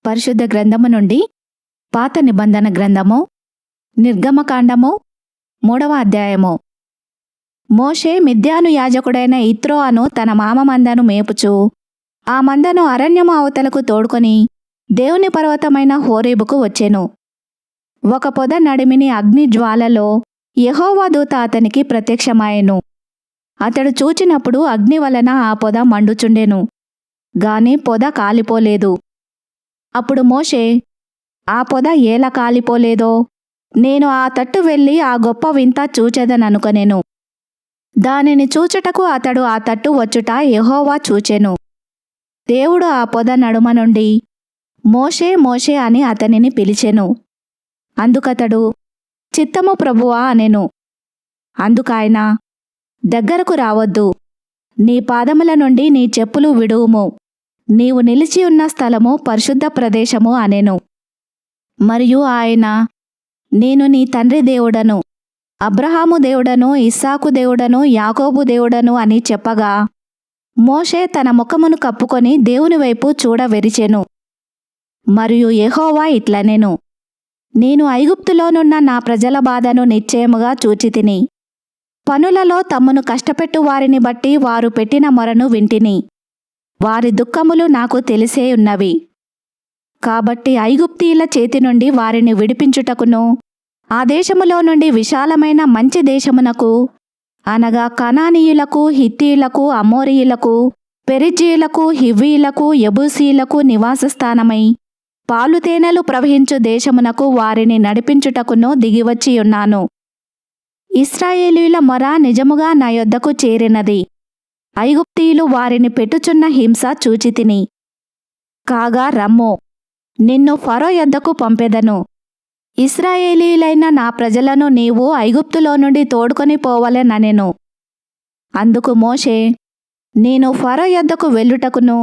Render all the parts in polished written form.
పరిశుద్ధ గ్రంథము నుండి పాత నిబంధన గ్రంథము నిర్గమకాండము 3వ అధ్యాయము. మోషే మిద్యాను యాజకుడైన యిత్రో అను తన మామ మందను మేపుచు ఆ మందను అరణ్యము అవతలకు తోడుకొని దేవుని పర్వతమైన హోరేబుకు వచ్చెను. ఒక పొద నడిమిని అగ్ని జ్వాలలో యెహోవా దూత అతనికి ప్రత్యక్షమాయెను. అతడు చూచినప్పుడు అగ్ని వలన ఆ పొద మండుచుండెను, గాని పొద కాలిపోలేదు. అప్పుడు మోషే, ఆ పొద ఏల కాలిపోలేదో, నేను ఆ తట్టు వెళ్ళి ఆ గొప్ప వింత చూచెదననుకొనెను. దానిని చూచుటకు అతడు ఆ తట్టు వచ్చుట యెహోవా చూచెను. దేవుడు ఆ పొద నడుమ నుండి మోషే మోషే అని అతనిని పిలిచెను. అందుకతడు, చిత్తము ప్రభువా అనెను. అందుకాయన, దగ్గరకు రావద్దు, నీ పాదముల నుండి నీ చెప్పులు విడువుము, నీవు నిలిచి ఉన్న స్థలము పరిశుద్ధ ప్రదేశము అనెను. మరియు ఆయన, నేను నీ తండ్రి దేవుడను, అబ్రహాము దేవుడను, ఇస్సాకు దేవుడను, యాకోబు దేవుడను అని చెప్పగా మోషే తన ముఖమును కప్పుకొని దేవుని వైపు చూడవెరిచెను. మరియు యెహోవా ఇట్లనెను, నేను ఐగుప్తులోనున్న నా ప్రజల బాధను నిశ్చయముగా చూచితిని. పనులలో తమ్మును కష్టపెట్టు వారిని బట్టి వారు పెట్టిన మొరను వింటిని. వారి దుఃఖములు నాకు తెలిసే ఉన్నవి. కాబట్టి ఐగుప్తీయుల చేతి నుండి వారిని విడిపించుటకును, ఆ దేశములో నుండి విశాలమైన మంచి దేశమునకు, అనగా కనానీయులకు, హిత్తీయులకు, అమోరీయులకు, పెరిజ్జీయులకు, హివ్వీయులకు, యెబూసీయులకు నివాసస్థానమై పాలుతేనెలు ప్రవహించు దేశమునకు వారిని నడిపించుటకును దిగివచ్చియున్నాను. ఇశ్రాయేలీయుల మొర నిజముగా నా యొద్దకు చేరినది. ఐగుప్తీయులు వారిని పెట్టుచున్న హింస చూచితిని. కాగా రమ్ము, నిన్ను ఫరో యొద్దకు పంపెదను. ఇశ్రాయేలీయులైన నా ప్రజలను నీవు ఐగుప్తులో నుండి తోడుకొని పోవలెననెను. అందుకు మోషే, నేను ఫరో యొద్దకు వెళ్ళుటకును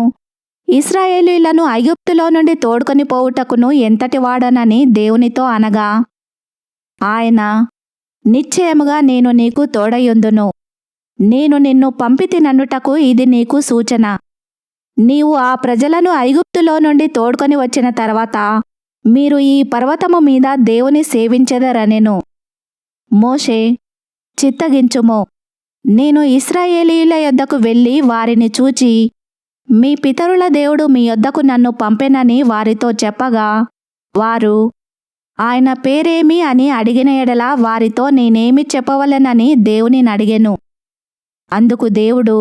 ఇశ్రాయేలీయులను ఐగుప్తులో నుండి తోడుకొని పోవుటకును ఎంతటి వాడనని దేవునితో అనగా, ఆయన, నిశ్చయముగా నేను నీకు తోడయుందును. నేను నిన్ను పంపితినన్నుటకు ఇది నీకు సూచన. నీవు ఆ ప్రజలను ఐగుప్తులో నుండి తోడుకొని వచ్చిన తర్వాత మీరు ఈ పర్వతము మీద దేవుని సేవించెదరనెను. మోషే, చిత్తగించుము, నేను ఇశ్రాయేలీయుల యొద్దకు వెళ్ళి వారిని చూచి, మీ పితరుల దేవుడు మీ యొద్దకు నన్ను పంపెనని వారితో చెప్పగా, వారు, ఆయన పేరేమి అని అడిగిన ఎడల వారితో నేనేమి చెప్పవలెనని దేవునిని అడిగెను. అందుకు దేవుడు,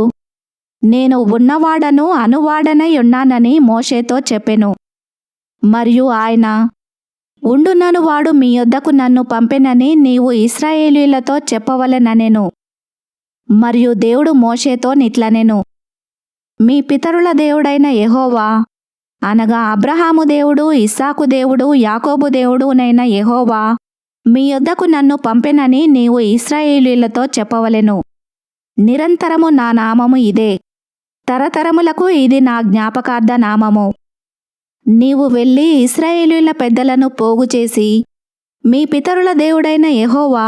నేను ఉన్నవాడను అనువాడనై ఉన్నానని మోషేతో చెప్పెను. మరియు ఆయన, ఉండుననువాడు మీ యొద్దకు నన్ను పంపెనని నీవు ఇశ్రాయేలీయులతో చెప్పవలెననెను. మరియు దేవుడు మోషేతో నిట్లనెను, మీ పితరుల దేవుడైన యెహోవా, అనగా అబ్రహాము దేవుడు, ఇస్సాకు దేవుడు, యాకోబు దేవుడునైన యెహోవా మీ యొద్దకు నన్ను పంపెనని నీవు ఇశ్రాయేలీయులతో చెప్పవలెను. నిరంతరము నా నామము ఇదే, తరతరములకు ఇది నా జ్ఞాపకార్థ నామము. నీవు వెళ్ళి ఇశ్రాయేలీయుల పెద్దలను పోగు చేసి, మీ పితరుల దేవుడైన యెహోవా,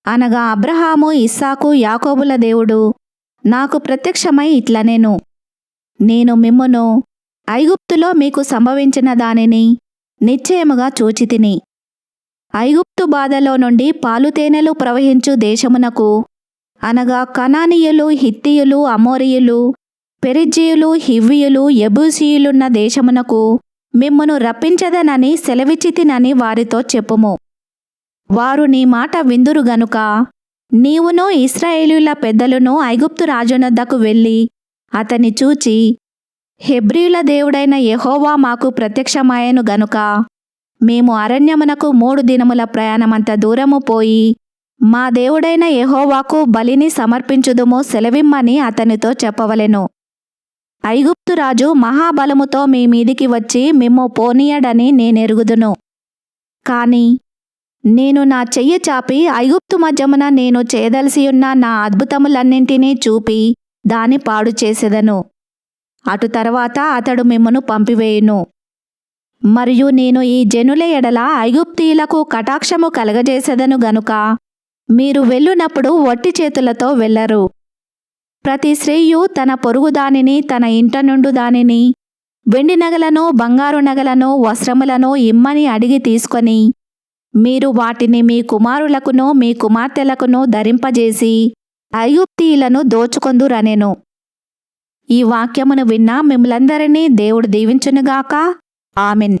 అనగా అబ్రహాము, ఇస్సాకు, యాకోబుల దేవుడు నాకు ప్రత్యక్షమై ఇట్లనెను, నేను మిమ్మును ఐగుప్తులో మీకు సంభవించిన దానిని నిశ్చయముగా చూచితిని. ఐగుప్తు బాధలో నుండి పాలుతేనెలు ప్రవహించు దేశమునకు, అనగా కనానీయులు, హిత్తీయులు, అమోరీయులు, పెరిజ్జీయులు, హివ్వీయులు, యెబూసీయులున్న దేశమునకు మిమ్మును రప్పించదనని సెలవిచ్చితినని వారితో చెప్పుము. వారు నీ మాట విందురు గనుక నీవును ఇశ్రాయేలీయుల పెద్దలును ఐగుప్తు రాజునొద్దకు వెళ్ళి అతని చూచి, హెబ్రీయుల దేవుడైన యెహోవా మాకు ప్రత్యక్షమాయెను గనుక మేము అరణ్యమునకు 3 దినముల ప్రయాణమంత దూరము పోయి మా దేవుడైన యెహోవాకు బలిని సమర్పించుదుము సెలవిమ్మని అతనితో చెప్పవలెను. ఐగుప్తు రాజు మహాబలముతో మీ మీదికి వచ్చి మిమ్ము పోనీయడని నేనెరుగుదును. కాని నేను నా చెయ్యి చాపి ఐగుప్తు మధ్యమున నేను చేయదలసియున్న నా అద్భుతములన్నింటినీ చూపి దాని పాడు చేసెదను. అటు తర్వాత అతడు మిమ్మును పంపివేయును. మరియు నేను ఈ జనుల ఎడల ఐగుప్తీయులకు కటాక్షము కలగజేసెదను గనుక మీరు వెళ్ళునప్పుడు వట్టి చేతులతో వెళ్ళరు. ప్రతి స్త్రీయు తన పొరుగు దానిని, తన ఇంట నుండు దానిని, వెండి నగలను, బంగారు నగలను, వస్త్రములను ఇమ్మని అడిగి తీసుకొని మీరు వాటిని మీ కుమారులకును మీ కుమార్తెలకును ధరింపజేసి ఐగుప్తీయులను దోచుకొందురనెను. ఈ వాక్యమును విన్న మిమ్ములందరినీ దేవుడు దీవించునుగాక. ఆమెన్.